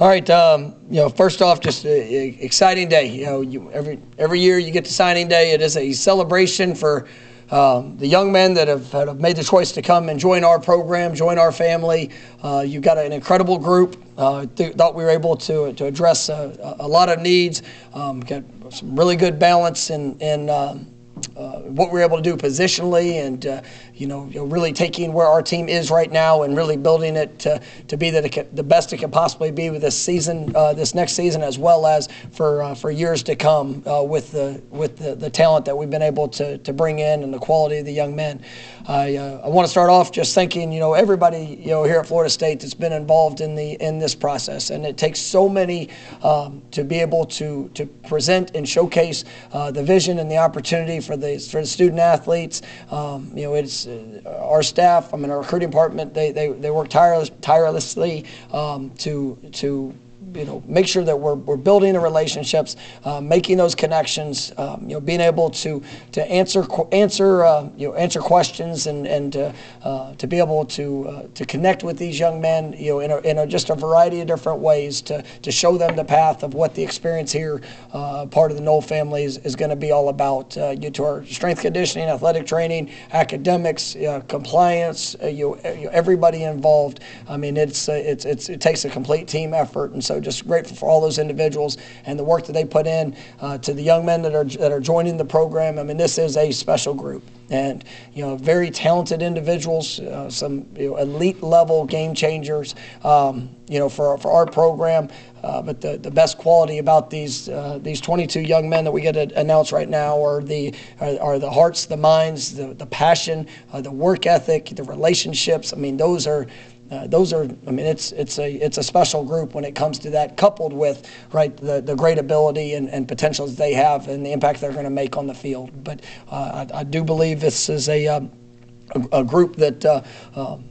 All right, first off, just an exciting day. Every year you get to signing day. It is a celebration for the young men that have made the choice to come and join our program, join our family. You've got an incredible group. Thought we were able to address a lot of needs. Got some really good balance in what we're able to do positionally, and really taking where our team is right now and really building it to be the best it can possibly be with this season, this next season, as well as for years to come with the talent that we've been able to bring in and the quality of the young men. I want to start off just thanking everybody here at Florida State that's been involved in this process, and it takes so many to be able to present and showcase the vision and the opportunity for the student athletes. It's our staff. Our recruiting department. They work tirelessly to make sure that we're building the relationships, making those connections, being able to answer questions and to be able to connect with these young men, in just a variety of different ways to show them the path of what the experience here, part of the Noles family is going to be all about. To our strength conditioning, athletic training, academics, compliance, everybody involved. I mean, it takes a complete team effort, and so just grateful for all those individuals and the work that they put in. To the young men that are joining the program, I mean, this is a special group, and very talented individuals, some elite level game changers, for our program. But the best quality about these 22 young men that we get to announce right now are the hearts, the minds, the passion, the work ethic, the relationships. I mean, those are. I mean, it's a special group when it comes to that, coupled with the great ability and potentials they have and the impact they're going to make on the field. But I do believe this is a group that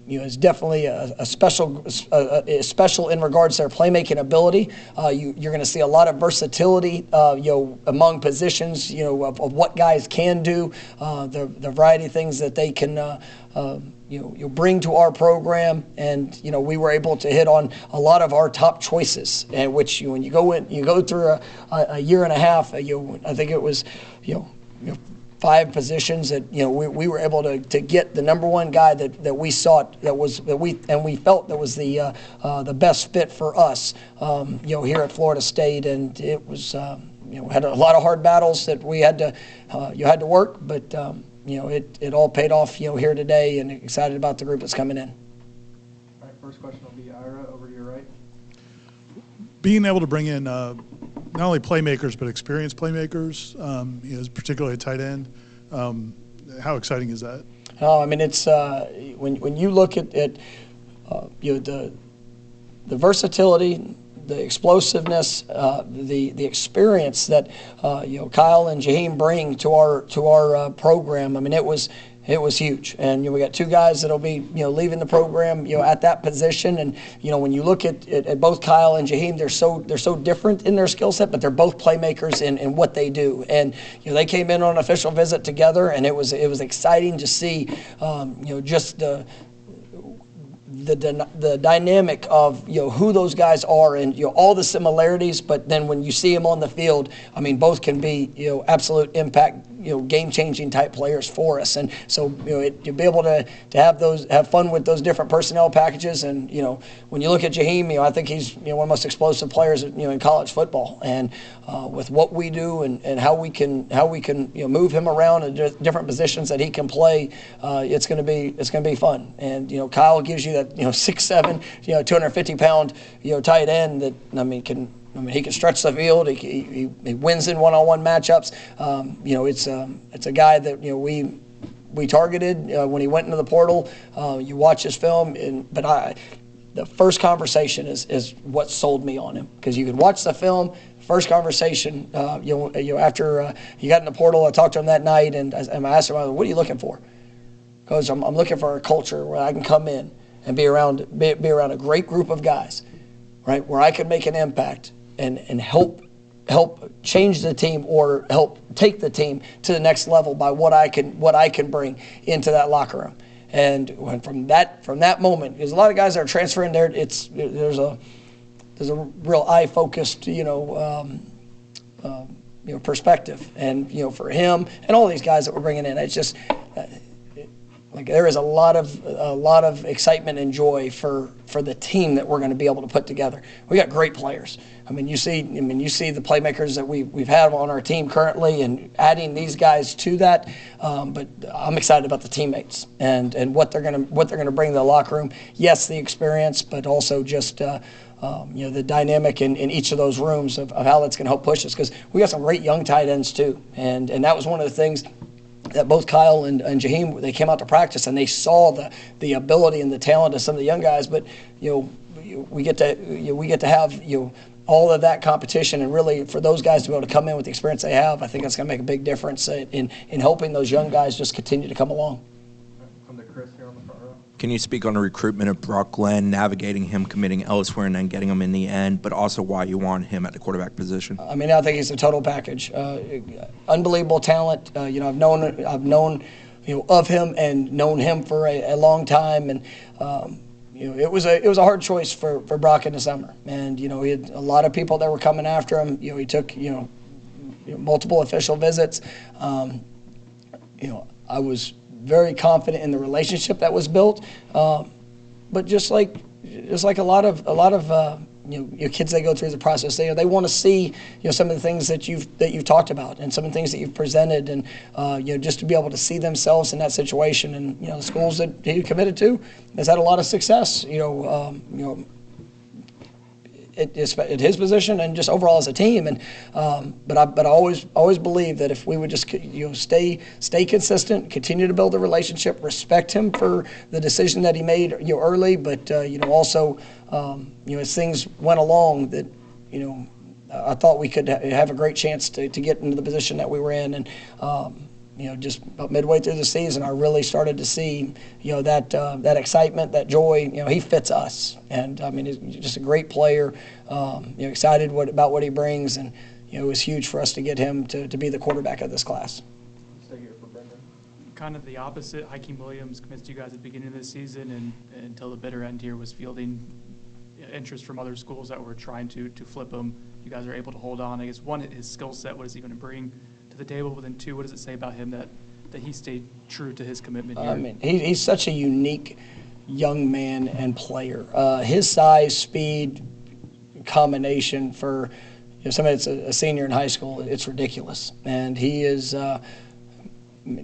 is definitely a special in regards to their playmaking ability. You're going to see a lot of versatility, among positions, of what guys can do, the variety of things that they can. Bring to our program, and we were able to hit on a lot of our top choices, and which when you go through a year and a half, I think it was 5 positions that we were able to get the number one guy that we sought, we felt that was the best fit for us, here at Florida State, and it was had a lot of hard battles that we had to work, but. It all paid off, here today, and excited about the group that's coming in. All right, first question will be Ira, over to your right. Being able to bring in not only playmakers but experienced playmakers, particularly a tight end, how exciting is that? I mean, it's when you look at the versatility, the explosiveness, the experience that Kyle and Jaheim bring to our program. I mean, it was huge, and we got 2 guys that'll be leaving the program at that position, and when you look at both Kyle and Jaheim, they're so different in their skill set, but they're both playmakers in what they do, and they came in on an official visit together, and it was exciting to see just the dynamic of who those guys are, and all the similarities, but then when you see them on the field, I mean, both can be absolute impact game-changing type players for us, and so to be able to have fun with those different personnel packages, and when you look at Jaheim, I think he's one of the most explosive players in college football, and with what we do and how we can move him around in different positions that he can play, it's going to be fun, and Kyle gives you that 6'7", 250-pound tight end that he can stretch the field. He wins in one-on-one matchups. It's a guy that we targeted when he went into the portal. You watch his film, but the first conversation is what sold me on him, because you can watch the film. First conversation, after he got in the portal, I talked to him that night, and I asked him, "What are you looking for?" Because I'm looking for a culture where I can come in and be around a great group of guys, right, where I can make an impact and help change the team or help take the team to the next level by what I can bring into that locker room. And from that moment, because a lot of guys that are transferring there, there's real eye-focused, perspective, and for him and all these guys that we're bringing in, it's just like there is a lot of excitement and joy for the team that we're going to be able to put together. We got great players. You see the playmakers that we've had on our team currently, and adding these guys to that. But I'm excited about the teammates and what they're going to bring to the locker room. Yes, the experience, but also just the dynamic in each of those rooms of how that's going to help push us, because we got some great young tight ends too, and that was one of the things that both Kyle and Jaheim, they came out to practice and they saw the ability and the talent of some of the young guys. But we get to have all of that competition, and really for those guys to be able to come in with the experience they have, I think that's going to make a big difference in helping those young guys just continue to come along. Come to Chris here on the front row. Can you speak on the recruitment of Brock Glenn, navigating him committing elsewhere and then getting him in the end, but also why you want him at the quarterback position? I think he's a total package. Unbelievable talent. I've known of him and known him for a long time, and it was a hard choice for Brock in the summer, and he had a lot of people that were coming after him. He took multiple official visits. I was very confident in the relationship that was built, but just like a lot of kids that go through the process, they want to see some of the things that you've talked about and some of the things that you've presented, and just to be able to see themselves in that situation. And the schools that he committed to has had a lot of success. At his position and just overall as a team, and but I always believe that if we would just stay consistent, continue to build a relationship, respect him for the decision that he made early, but also as things went along, that I thought we could have a great chance to get into the position that we were in. And just about midway through the season, I really started to see, that excitement, that joy. He fits us, and he's just a great player. Excited about what he brings, and it was huge for us to get him to be the quarterback of this class. Stay here for Brendan. Kind of the opposite. Hakeem Williams commits to you guys at the beginning of the season, and until the bitter end here was fielding interest from other schools that were trying to flip him. You guys are able to hold on. I guess one, his skill set, what is he going to bring to the table? But then two, what does it say about him that he stayed true to his commitment here? He's such a unique young man and player. His size, speed, combination for somebody that's a senior in high school, it's ridiculous. And he is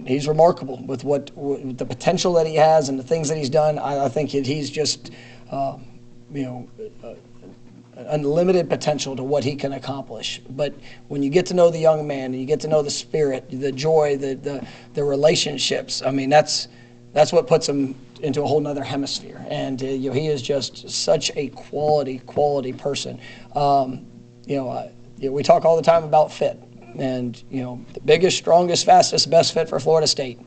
he's remarkable with with the potential that he has and the things that he's done. I think he's just unlimited potential to what he can accomplish. But when you get to know the young man and you get to know the spirit, the joy, the relationships, that's what puts him into a whole nother hemisphere. And he is just such a quality person. We talk all the time about fit, and the biggest, strongest, fastest, best fit for Florida State,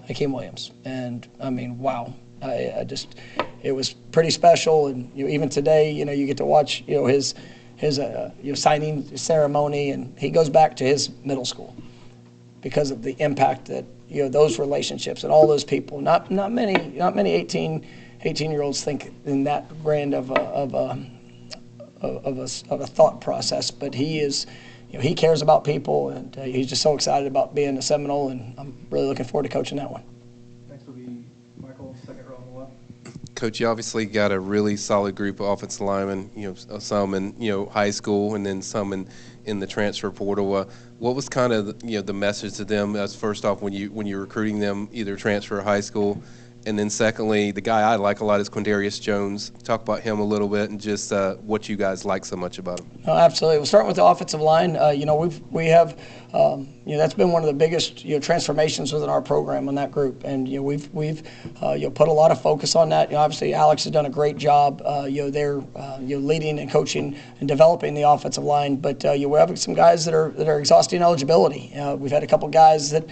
Hakeem Williams. And wow. It was pretty special, and even today, you get to watch his signing ceremony, and he goes back to his middle school because of the impact that those relationships and all those people. Not many 18-year-olds think in that grand of a thought process, but he is. He cares about people, and he's just so excited about being a Seminole, and I'm really looking forward to coaching that one. Next will be Michael, second row on the left. Coach, you obviously got a really solid group of offensive linemen, some in, high school and then some in the transfer portal. What was kind of, the message to them as first off when you're recruiting them, either transfer or high school? And then secondly, the guy I like a lot is Quindarius Jones. Talk about him a little bit and just what you guys like so much about him. Oh, absolutely. We'll start with the offensive line. We have that's been one of the biggest transformations within our program on that group, and we've put a lot of focus on that. Obviously, Alex has done a great job. They're leading and coaching and developing the offensive line, but we're having some guys that are exhausting eligibility. We've had a couple guys that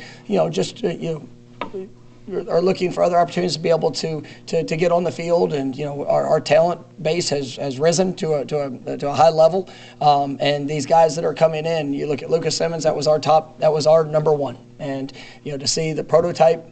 are looking for other opportunities to be able to get on the field, and our talent base has risen to a high level, and these guys that are coming in, you look at Lucas Simmons, that was our number one, and to see the prototype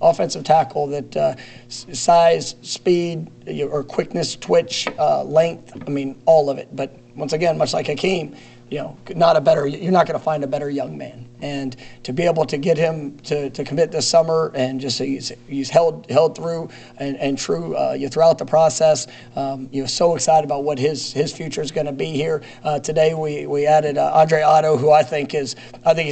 offensive tackle that size, speed, or quickness, twitch, length, I mean, all of it. But once again, much like Hakeem, you're not going to find a better young man. And to be able to get him to commit this summer, and just he's held through and true throughout the process. So excited about what his future is going to be here. Today we added Andre Otto, who I think he's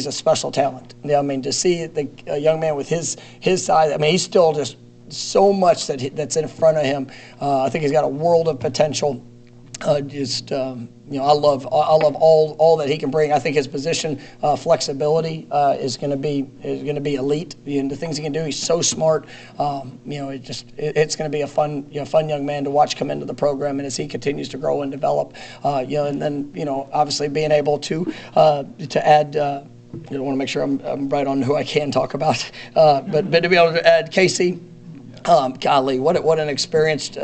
a special talent. I mean, to see a young man with his size, I mean, he's still just so much that's in front of him. I think he's got a world of potential. I love all that he can bring. I think his position flexibility is going to be elite. The things he can do, he's so smart. It's going to be a fun young man to watch come into the program, and as he continues to grow and develop, and then obviously being able to add. I want to make sure I'm right on who I can talk about, but to be able to add Casey. Golly, what an experienced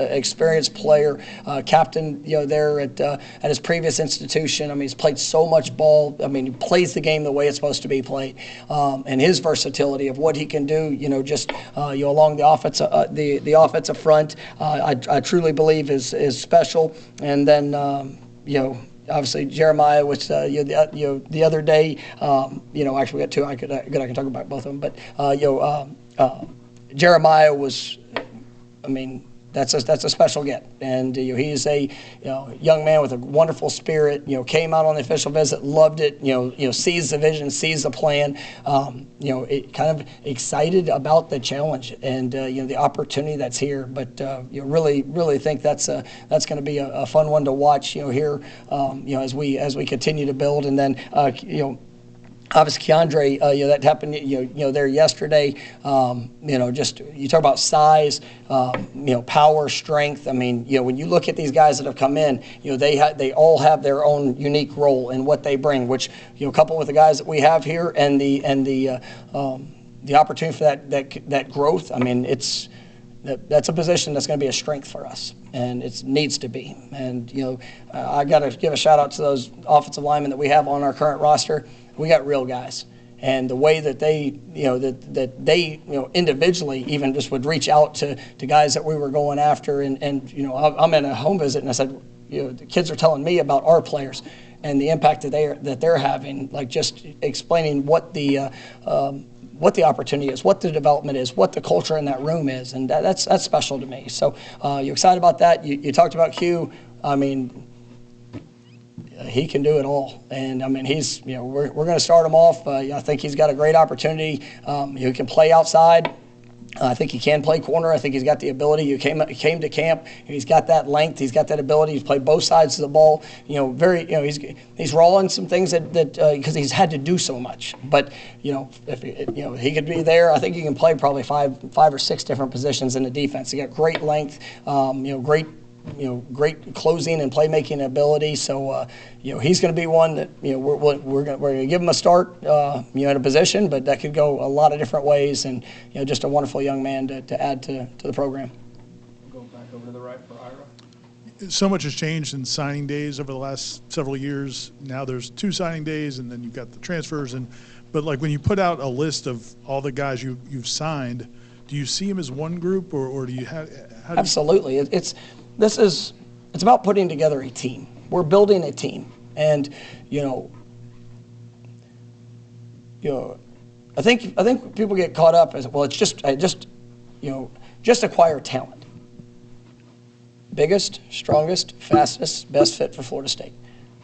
player, captain, there at his previous institution. I mean, he's played so much ball. I mean, he plays the game the way it's supposed to be played, and his versatility of what he can do. Along the offensive front, I truly believe is special. And then obviously Jeremiah, which the other day, actually we got two. I can talk about both of them, but Jeremiah was, I mean, that's a special get, and he's a young man with a wonderful spirit. Came out on the official visit, loved it. Sees the vision, sees the plan. It kind of excited about the challenge and the opportunity that's here. But really think that's going to be a fun one to watch. Here, as we continue to build, and then obviously, Keandre, that happened, there yesterday. Just you talk about size, power, strength. I mean, when you look at these guys that have come in, they all have their own unique role in what they bring. Which, coupled with the guys that we have here and the opportunity for that growth. I mean, that's a position that's going to be a strength for us, and it needs to be. And I got to give a shout out to those offensive linemen that we have on our current roster. We got real guys, and the way that they, individually even just would reach out to guys that we were going after, and I'm in a home visit, and I said, the kids are telling me about our players and the impact that they're having, like just explaining what the opportunity is, what the development is, what the culture in that room is, and that's special to me. So you're excited about that. You talked about Q. I mean, he can do it all, and I mean he's we're going to start him off. I think he's got a great opportunity. He can play outside. I think he can play corner. I think he's got the ability. He came to camp. He's got that length. He's got that ability. He's played both sides of the ball. He's raw on some things that because he's had to do so much. But if he could be there, I think he can play probably five or six different positions in the defense. He got great length. Great closing and playmaking ability. So, he's going to be one that we're going to give him a start, in a position, but that could go a lot of different ways. And just a wonderful young man to add to the program. Go back over to the right for Ira. So much has changed in signing days over the last several years. Now there's 2 signing days, and then you've got the transfers. But like when you put out a list of all the guys you've signed, do you see them as one group, or do you have? Absolutely, it's about putting together a team. We're building a team, and I think people get caught up as, well, it's just acquire talent. Biggest, strongest, fastest, best fit for Florida State.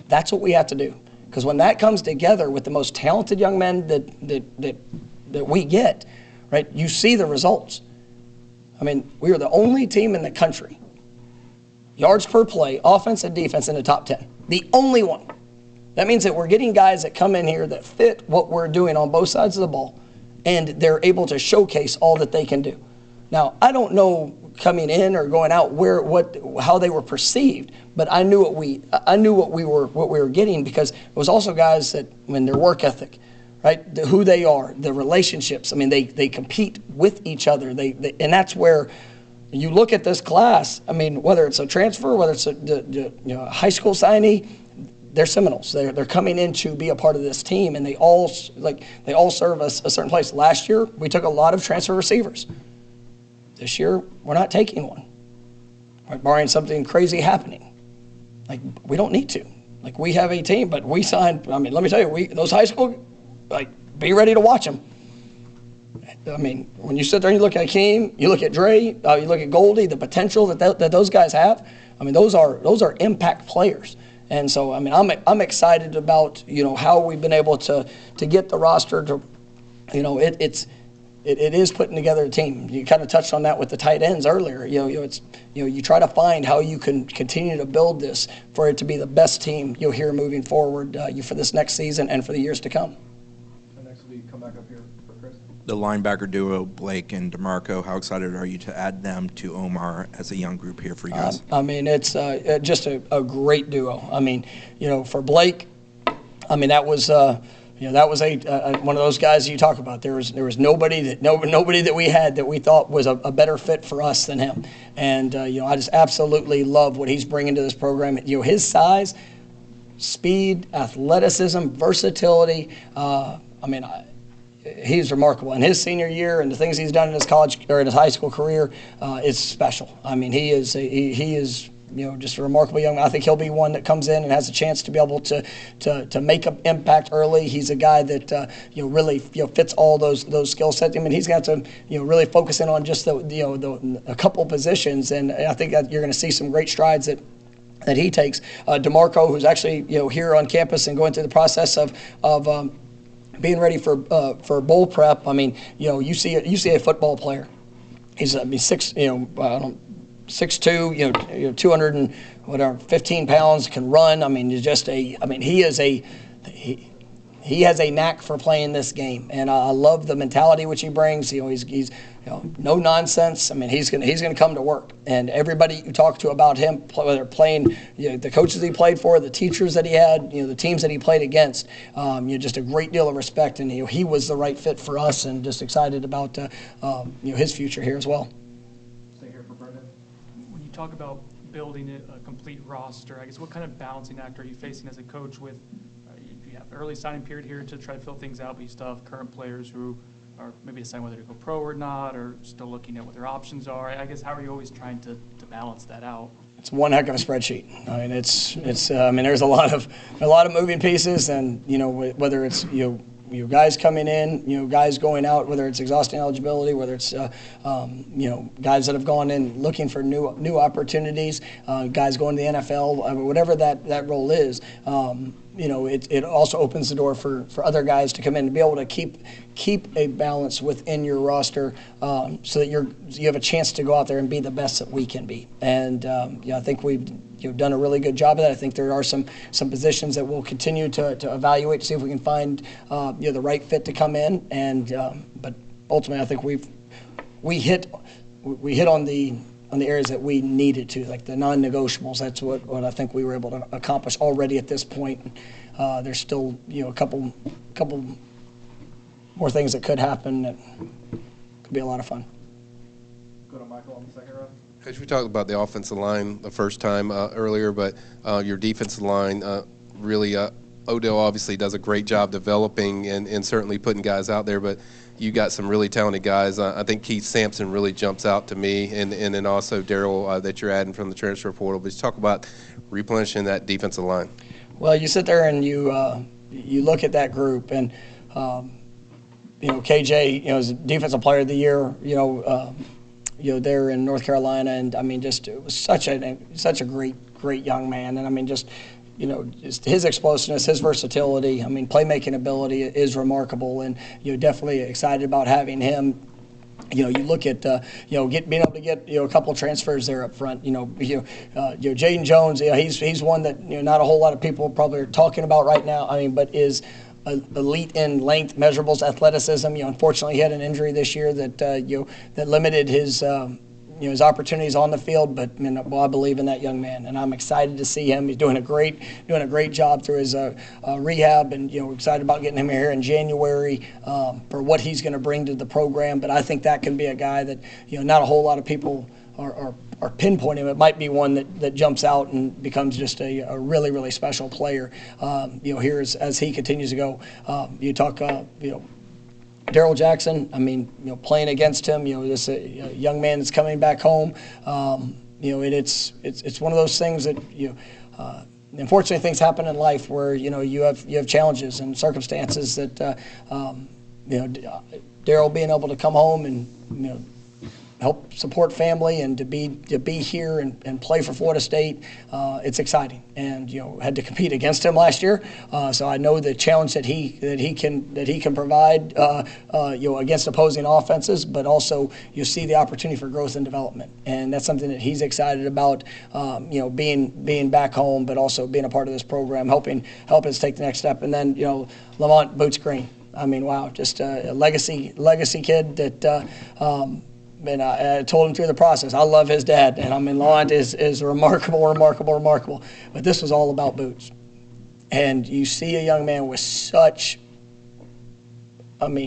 That's what we have to do, because when that comes together with the most talented young men that we get, right? You see the results. I mean, we are the only team in the country, yards per play, offense and defense, in the top 10. The only one. That means that we're getting guys that come in here that fit what we're doing on both sides of the ball, and they're able to showcase all that they can do. Now, I don't know coming in or going out how they were perceived, but I knew what we were getting, because it was also guys that, their work ethic, right? Who they are, the relationships. I mean, they compete with each other. And that's where you look at this class. I mean, whether it's a transfer, whether it's a high school signee, they're Seminoles. They're coming in to be a part of this team, and they all serve us a certain place. Last year, we took a lot of transfer receivers. This year, we're not taking one, right, barring something crazy happening. Like, we don't need to. Like, we have a team, but we signed. I mean, let me tell you, those high school, like, be ready to watch them. I mean, when you sit there and you look at Hakeem, you look at Dre, you look at Goldie, the potential that those guys have. I mean, those are impact players. And so, I mean, I'm excited about, you know, how we've been able to get the roster to, you know, it is putting together a team. You kind of touched on that with the tight ends earlier. You try to find how you can continue to build this for it to be the best team you'll hear moving forward for this next season and for the years to come. So next we come back up here for Chris. The linebacker duo, Blake and DeMarco, how excited are you to add them to Omar as a young group here for you guys? I mean, it's just a great duo. I mean, you know, for Blake, I mean, that was that was one of those guys you talk about. There was nobody that we had that we thought was a better fit for us than him. And you know, I just absolutely love what he's bringing to this program. You know, his size, speed, athleticism, versatility. I mean, he's remarkable. In his senior year and the things he's done in his college or in his high school career is special. I mean, he is you know, just a remarkable young man. I think he'll be one that comes in and has a chance to be able to make an impact early. He's a guy that you know, really, you know, fits all those skill sets. I mean, he's got to, you know, really focus in on just a couple positions, and I think that you're going to see some great strides that he takes. DeMarco, who's actually, you know, here on campus and going through the process of being ready for bowl prep. I mean, you know, you see a football player. He's 6'2", you know, 215 pounds, can run. I mean, he has a knack for playing this game, and I love the mentality which he brings. You know, he's you know, no nonsense. I mean, he's gonna come to work, and everybody you talk to about him, whether playing, you know, the coaches he played for, the teachers that he had, you know, the teams that he played against, you know, just a great deal of respect, and you know, he was the right fit for us, and just excited about you know, his future here as well. Stay here for Brendan. When you talk about building a complete roster, I guess what kind of balancing act are you facing as a coach with you have early signing period here to try to fill things out, but you still have current players who are maybe deciding whether to go pro or not, or still looking at what their options are. I guess, how are you always trying to balance that out? It's one heck of a spreadsheet. I mean, it's I mean, there's a lot of moving pieces, and you know, whether it's you guys coming in, you know, guys going out, whether it's exhausting eligibility, whether it's you know, guys that have gone in looking for new opportunities, guys going to the NFL, whatever that role is. You know, it also opens the door for other guys to come in and be able to keep a balance within your roster, so that you have a chance to go out there and be the best that we can be. And I think we've done a really good job of that. I think there are some positions that we'll continue to evaluate to see if we can find the right fit to come in. And but ultimately, I think we hit on the areas that we needed to, like the non-negotiables. That's what I think we were able to accomplish already at this point. There's still, you know, a couple more things that could happen that could be a lot of fun. Go to Michael on the second row. Coach, we talked about the offensive line the first time earlier, but your defensive line really, Odell obviously does a great job developing and certainly putting guys out there, but you got some really talented guys. I think Keith Sampson really jumps out to me, and then also Daryl that you're adding from the transfer portal. But just talk about replenishing that defensive line. Well, you sit there and you look at that group, and you know, KJ, you know, is Defensive Player of the Year, you know, there in North Carolina, and I mean, just it was such a great young man, and I mean, just, you know, just his explosiveness, his versatility, I mean, playmaking ability is remarkable, and you're definitely excited about having him. You know, you look at being able to get, you know, a couple of transfers there up front. Jaden Jones, you know, he's one that, you know, not a whole lot of people probably are talking about right now. I mean, but is elite in length, measurables, athleticism. You know, unfortunately, he had an injury this year that that limited his his opportunities on the field. But I believe in that young man, and I'm excited to see him. He's doing a great job through his rehab, and we're excited about getting him here in January for what he's going to bring to the program. But I think that can be a guy that not a whole lot of people are or pinpoint him, it might be one that jumps out and becomes just a really, really special player. Here as he continues to go. You talk, Daryl Jackson, I mean, playing against him, this young man that's coming back home, it's one of those things that, unfortunately things happen in life where, you have challenges and circumstances that, Daryl being able to come home and, help support family and to be here and play for Florida State, it's exciting. And had to compete against him last year, so I know the challenge that he can provide against opposing offenses, but also you see the opportunity for growth and development, and that's something that he's excited about. Being back home, but also being a part of this program, helping us take the next step. And then Lamont Boots Green. I mean, wow, just a legacy kid that. And I told him through the process, I love his dad. And I mean, Lamont is remarkable. But this was all about Boots. And you see a young man with such,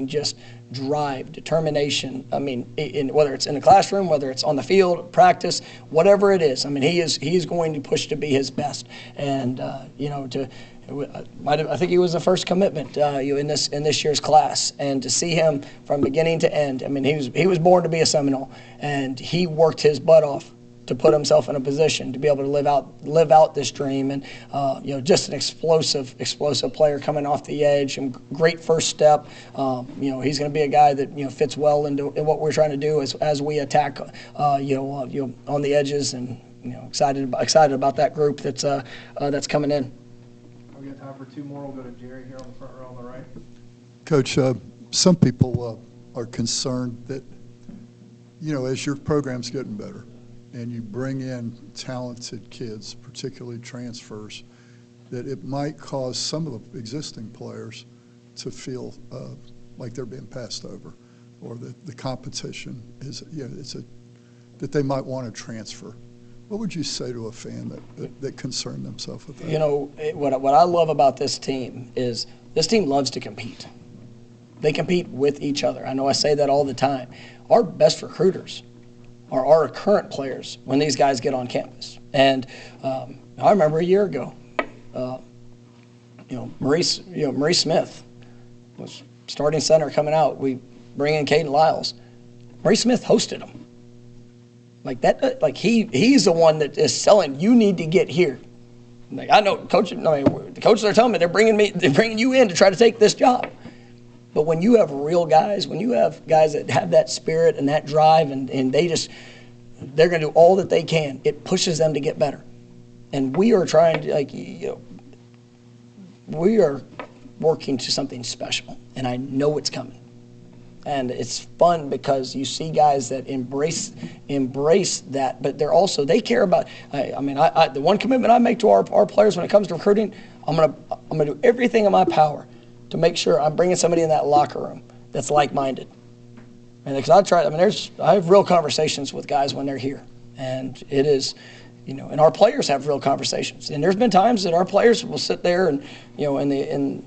just drive, determination. I mean, whether it's in the classroom, whether it's on the field, practice, whatever it is. I mean, he is going to push to be his best. And, I think he was the first commitment in this year's class, and to see him from beginning to end. I mean, he was born to be a Seminole, and he worked his butt off to put himself in a position to be able to live out this dream. And just an explosive player coming off the edge, and great first step. He's going to be a guy that fits well into what we're trying to do as we attack on the edges, and excited about that group that's coming in. We got time for two more. We'll go to Jerry here on the front row on the right. Coach, some people are concerned that, as your program's getting better and you bring in talented kids, particularly transfers, that it might cause some of the existing players to feel like they're being passed over, or that the competition is, that they might want to transfer. What would you say to a fan that concerned themselves with that? What I love about this team is this team loves to compete. They compete with each other. I know I say that all the time. Our best recruiters are our current players when these guys get on campus. And I remember a year ago, Maurice Smith was starting center coming out. We bring in Caden Lyles. Maurice Smith hosted him. Like that, he's the one that is selling. You need to get here. Like, I know, coach. The coaches are telling me they're bringing you in to try to take this job. But when you have real guys, when you have guys that have that spirit and that drive, and they're going to do all that they can, it pushes them to get better. And we are trying to, we are working to something special, and I know it's coming. And it's fun because you see guys that embrace that, but they care about. The one commitment I make to our players when it comes to recruiting, I'm gonna do everything in my power to make sure I'm bringing somebody in that locker room that's like-minded. And because I have real conversations with guys when they're here, and it is, and our players have real conversations. And there's been times that our players will sit there and, in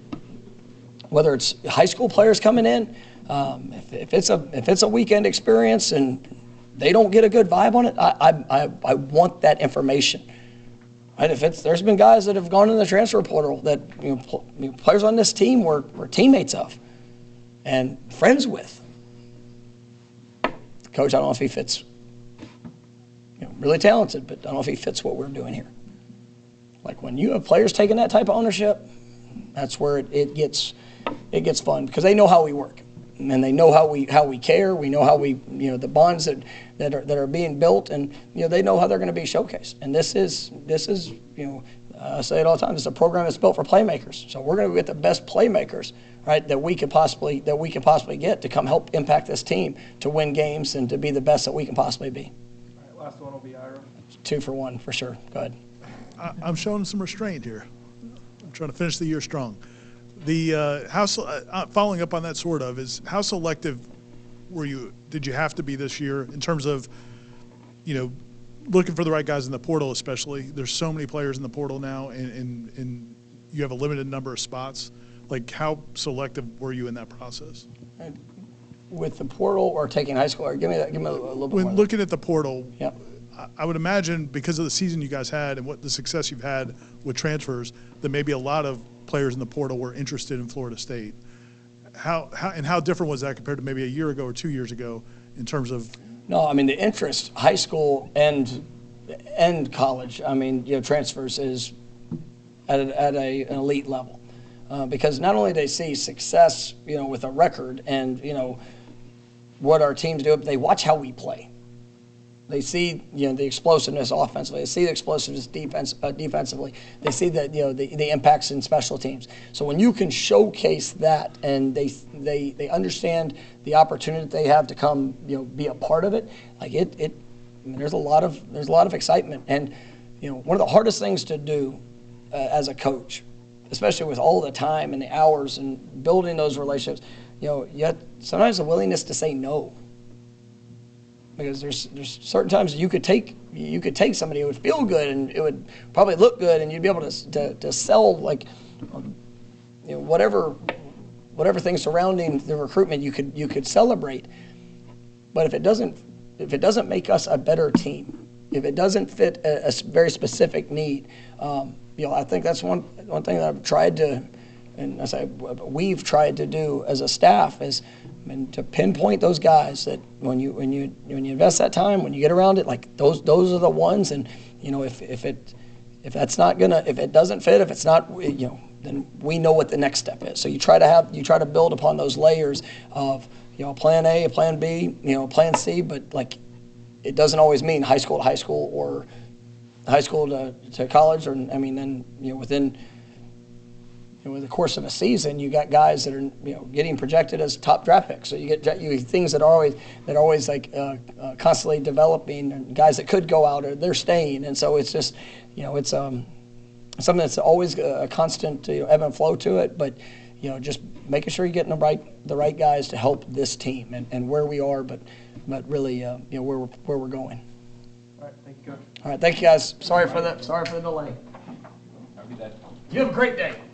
whether it's high school players coming in. If it's a weekend experience and they don't get a good vibe on it, I want that information. Right? There's been guys that have gone in the transfer portal that players on this team were teammates of and friends with. Coach, I don't know if he fits. Really talented, but I don't know if he fits what we're doing here. Like when you have players taking that type of ownership, that's where it gets fun, because they know how we work. And they know how we care. We know how we, the bonds that are being built, and they know how they're going to be showcased. And this is I say it all the time. It's a program that's built for playmakers. So we're going to get the best playmakers, right, that we can possibly get to come help impact this team to win games and to be the best that we can possibly be. All right, last one will be Ira. 2 for 1 for sure. Go ahead. I'm showing some restraint here. I'm trying to finish the year strong. The following up on that is how selective did you have to be this year in terms of, looking for the right guys in the portal especially? There's so many players in the portal now, and you have a limited number of spots. Like, how selective were you in that process? With the portal or taking high school? Or give me a little bit When more. looking at the portal, Yep. I would imagine because of the season you guys had and what the success you've had with transfers, that maybe a lot of players in the portal were interested in Florida State. How different was that compared to maybe a year ago or 2 years ago in terms of? No, I mean, the interest, high school and college, I mean, transfers is at an elite level. Because not only do they see success, with a record and, what our teams do, but they watch how we play. They see, the explosiveness offensively. They see the explosiveness defensively. They see the impacts in special teams. So when you can showcase that and they understand the opportunity that they have to come, be a part of it, like I mean, there's a lot of excitement. And, one of the hardest things to do as a coach, especially with all the time and the hours and building those relationships, yet sometimes the willingness to say no. Because there's certain times you could take somebody who would feel good and it would probably look good and you'd be able to sell whatever things surrounding the recruitment you could celebrate. But if it doesn't make us a better team, if it doesn't fit a very specific need, I think that's one thing that I've tried to, and I say we've tried to do as a staff is. And to pinpoint those guys that when you invest that time, when you get around it, like those are the ones. And if it doesn't fit, if it's not, then we know what the next step is. So you try to build upon those layers of plan A, plan B, plan C. But like it doesn't always mean high school to high school or high school to college. Or I mean then within. In the course of a season, you got guys that are getting projected as top draft picks. So you get things that are always like constantly developing, and guys that could go out or they're staying. And so it's just it's something that's always a constant ebb and flow to it. But just making sure you're getting the right guys to help this team and where we are, but really where we're going. All right, thank you, Coach. All right, thank you guys. Sorry for the delay. Have a good day. You have a great day.